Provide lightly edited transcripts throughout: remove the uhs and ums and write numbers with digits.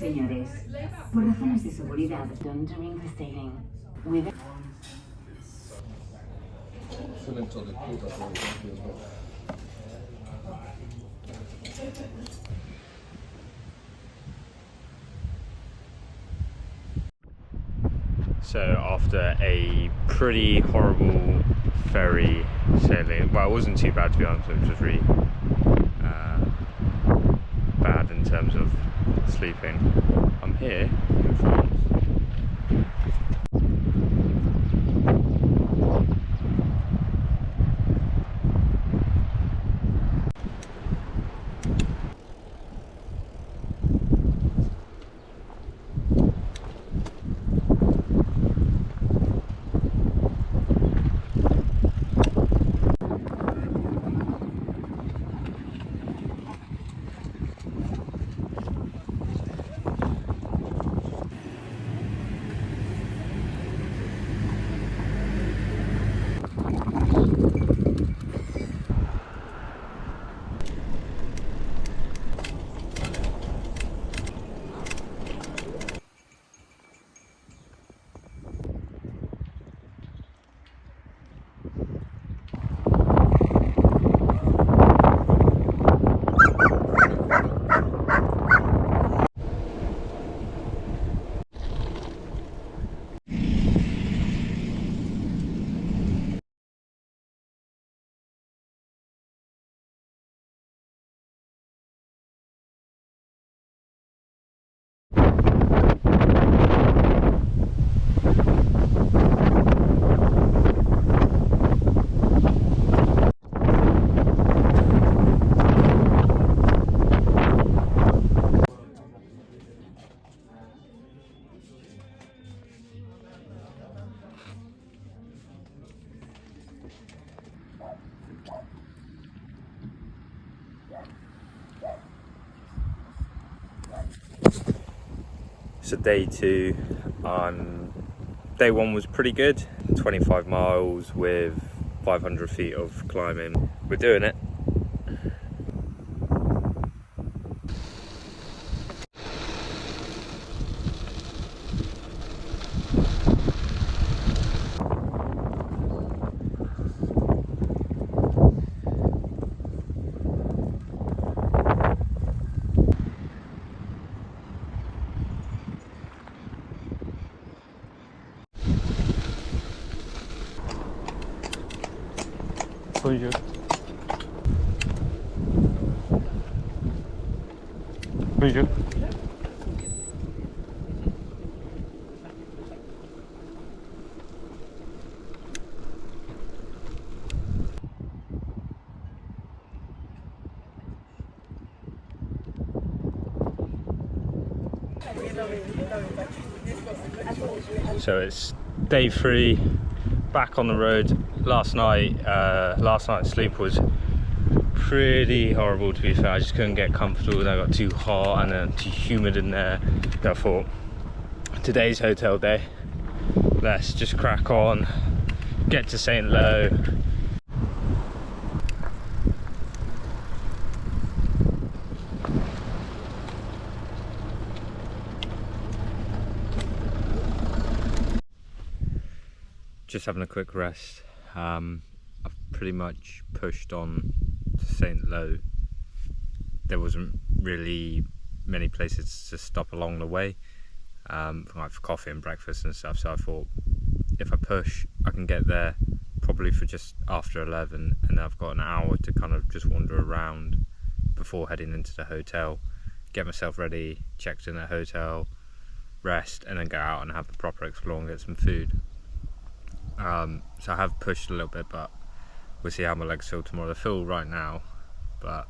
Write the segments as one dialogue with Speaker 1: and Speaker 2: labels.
Speaker 1: Señores, por razones de seguridad, during the sailing with.
Speaker 2: So after a pretty horrible ferry sailing, well, it wasn't too bad to be honest, it was just really bad in terms of sleeping. I'm here in France. So day two, day one was pretty good, 25 miles with 500 feet of climbing. We're doing it. Bonjour. Bonjour. So it's day three, back on the road. Last night's sleep was pretty horrible, to be fair. I just couldn't get comfortable. I got too hot and then too humid in there. So I thought, today's hotel day, let's just crack on, get to Saint-Malo. Just having a quick rest. I've pretty much pushed on to Saint-Malo. There wasn't really many places to stop along the way, like for coffee and breakfast and stuff, so I thought if I push I can get there probably for just after 11, and I've got an hour to kind of just wander around before heading into the hotel, get myself ready, checked in at hotel, rest, and then go out and have a proper explore and get some food. So I have pushed a little bit, but we'll see how my legs feel tomorrow. They feel right now, but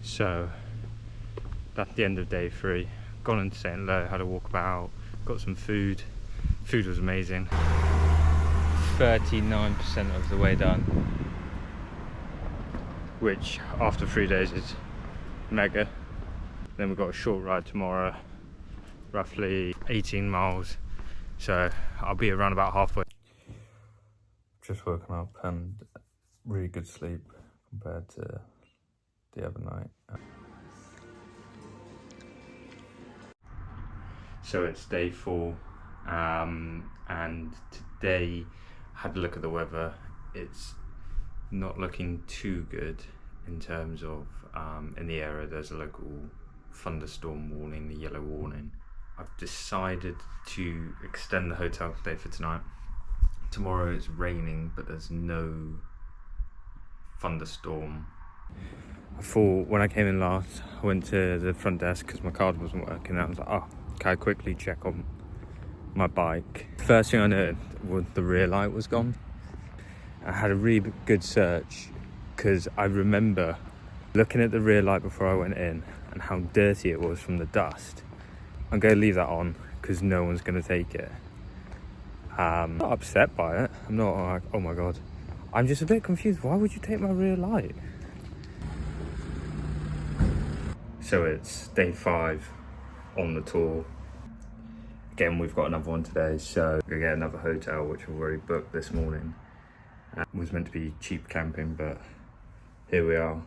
Speaker 2: so that's the end of day three. Gone into Saint-Malo, had a walk about, got some food. Food was amazing. 39% of the way done, which after 3 days is mega. Then we've got a short ride tomorrow, roughly 18 miles, so I'll be around about halfway. Just woken up and really good sleep compared to the other night. So it's day 4, and today I had a look at the weather. It's not looking too good in terms of in the area there's a local thunderstorm warning, the yellow warning. I've decided to extend the hotel stay for tonight. Tomorrow it's raining, but there's no thunderstorm. I thought when I came in last, I went to the front desk because my card wasn't working. I was like, oh, can I quickly check on my bike? First thing I noticed was the rear light was gone. I had a really good search because I remember looking at the rear light before I went in and how dirty it was from the dust. I'm going to leave that on because no one's going to take it. I'm not upset by it. I'm not like, oh my god. I'm just a bit confused. Why would you take my rear light? So it's day 5 on the tour. Again, we've got another one today, so we're going to get another hotel, which we've already booked this morning. It was meant to be cheap camping, but here we are.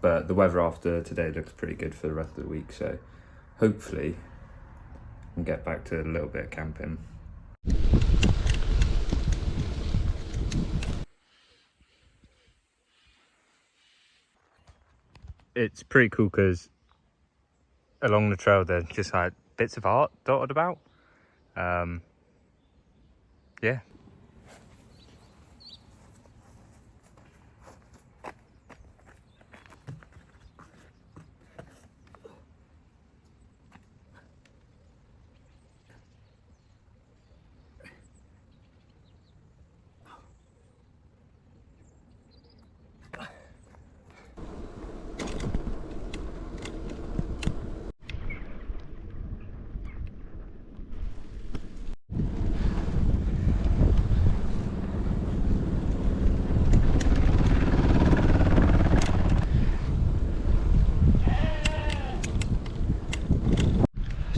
Speaker 2: But the weather after today looks pretty good for the rest of the week, so hopefully we can get back to a little bit of camping. It's pretty cool because along the trail there's just like bits of art dotted about. Yeah.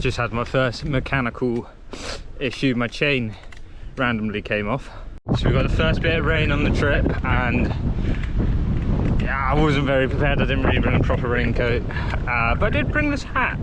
Speaker 2: Just had my first mechanical issue. My chain randomly came off. So we got the first bit of rain on the trip, and yeah, I wasn't very prepared. I didn't really bring a proper raincoat, but I did bring this hat.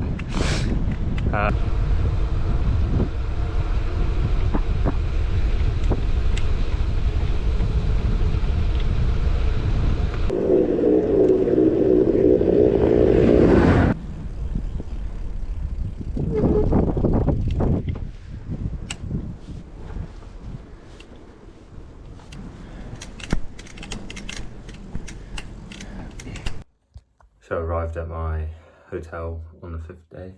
Speaker 2: So I arrived at my hotel on the 5th day.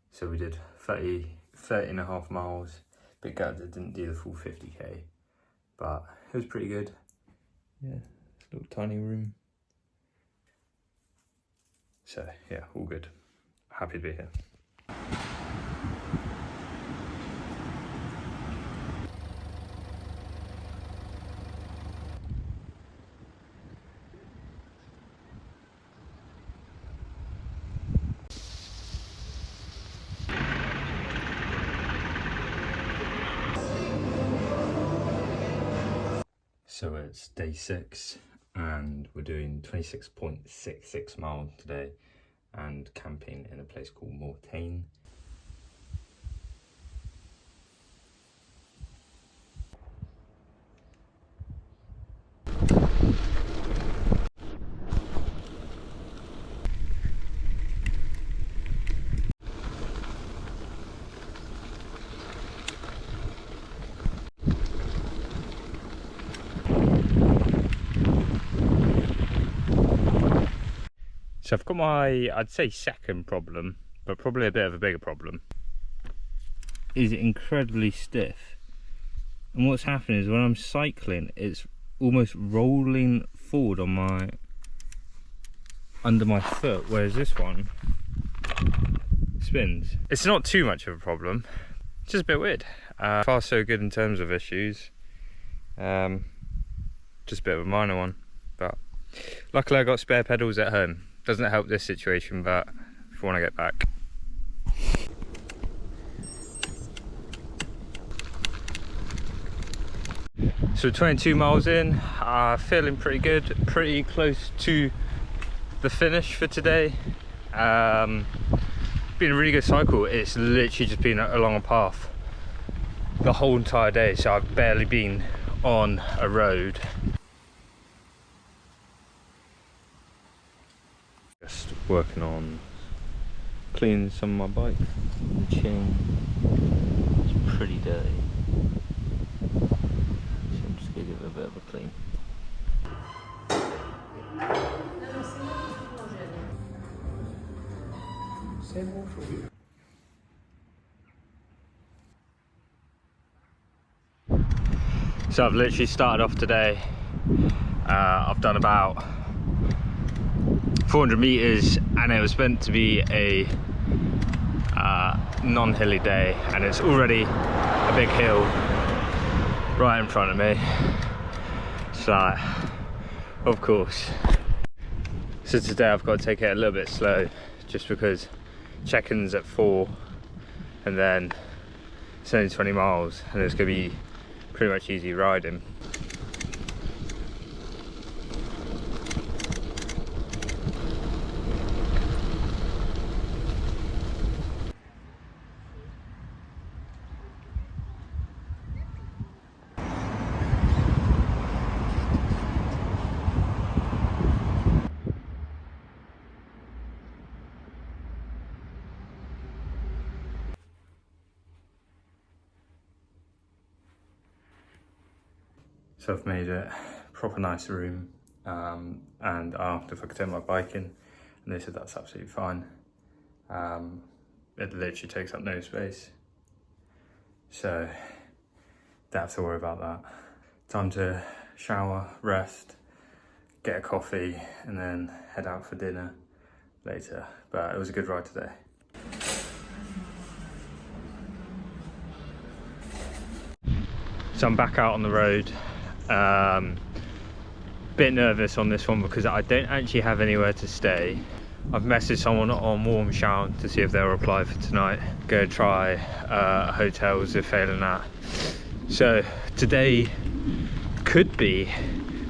Speaker 2: So we did 30 and a half miles. Bit gutted I didn't do the full 50k, but it was pretty good. Yeah, little tiny room. So yeah, all good. Happy to be here. So it's day 6 and we're doing 26.66 miles today and camping in a place called Mortain. So I've got my, I'd say second problem, but probably a bit of a bigger problem, is incredibly stiff. And what's happening is when I'm cycling, it's almost rolling forward on my, under my foot, whereas this one spins. It's not too much of a problem, it's just a bit weird. Far so good in terms of issues. Just a bit of a minor one, but luckily I got spare pedals at home. Doesn't help this situation, but if I want to get back. So 22 miles in, feeling pretty good, pretty close to the finish for today. Been a really good cycle. It's literally just been along a path the whole entire day, so I've barely been on a road. Just working on cleaning some of my bike. The chain is pretty dirty, so I'm just gonna give it a bit of a clean. So I've literally started off today. I've done about 400 meters, and it was meant to be a non-hilly day, and it's already a big hill right in front of me. So, of course. So today I've got to take it a little bit slow, just because check-in's at 4, and then it's only 20 miles, and it's going to be pretty much easy riding. So I've made a proper nice room, and I asked if I could take my bike in, and they said that's absolutely fine. It literally takes up no space, so don't have to worry about that. Time to shower, rest, get a coffee, and then head out for dinner later. But it was a good ride today. So I'm back out on the road. Bit nervous on this one because I don't actually have anywhere to stay. I've messaged someone on Mortain to see if they'll reply for tonight. Go try hotels if failing that. So today could be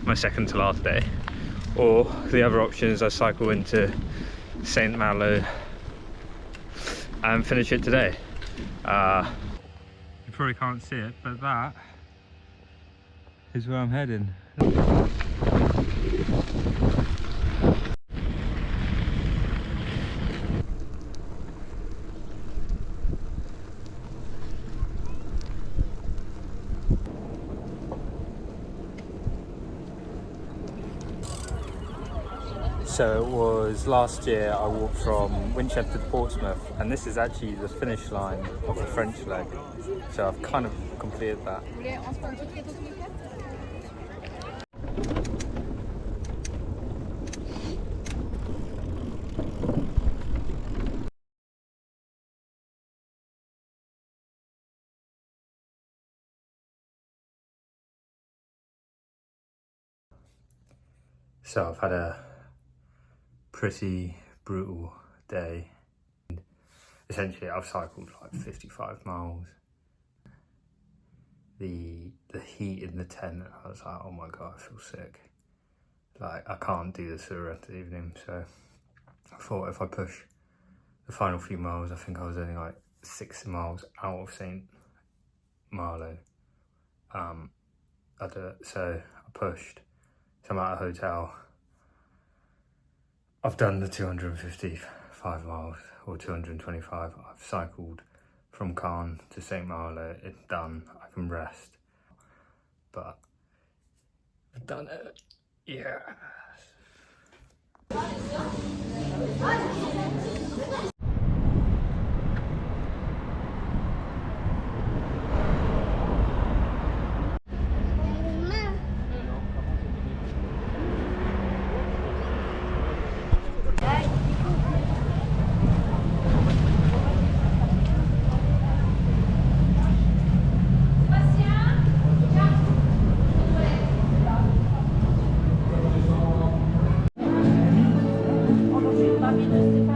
Speaker 2: my second to last day, or the other option is I cycle into Saint-Malo and finish it today. You probably can't see it, but that is where I'm heading. So it was last year I walked from Winchester to Portsmouth, and this is actually the finish line of the French leg. So I've kind of completed that. So I've had a pretty brutal day. Essentially I've cycled like 55 miles. The heat in the tent, I was like, oh my god, I feel sick. Like, I can't do this for the rest of the evening. So I thought if I push the final few miles, I think I was only like 6 miles out of Saint-Malo. So I pushed. So I'm at a hotel. I've done the 255 miles, or 225. I've cycled from Caen to Saint-Malo. It's done. I can rest. But I've done it. Yes.
Speaker 3: pas mis de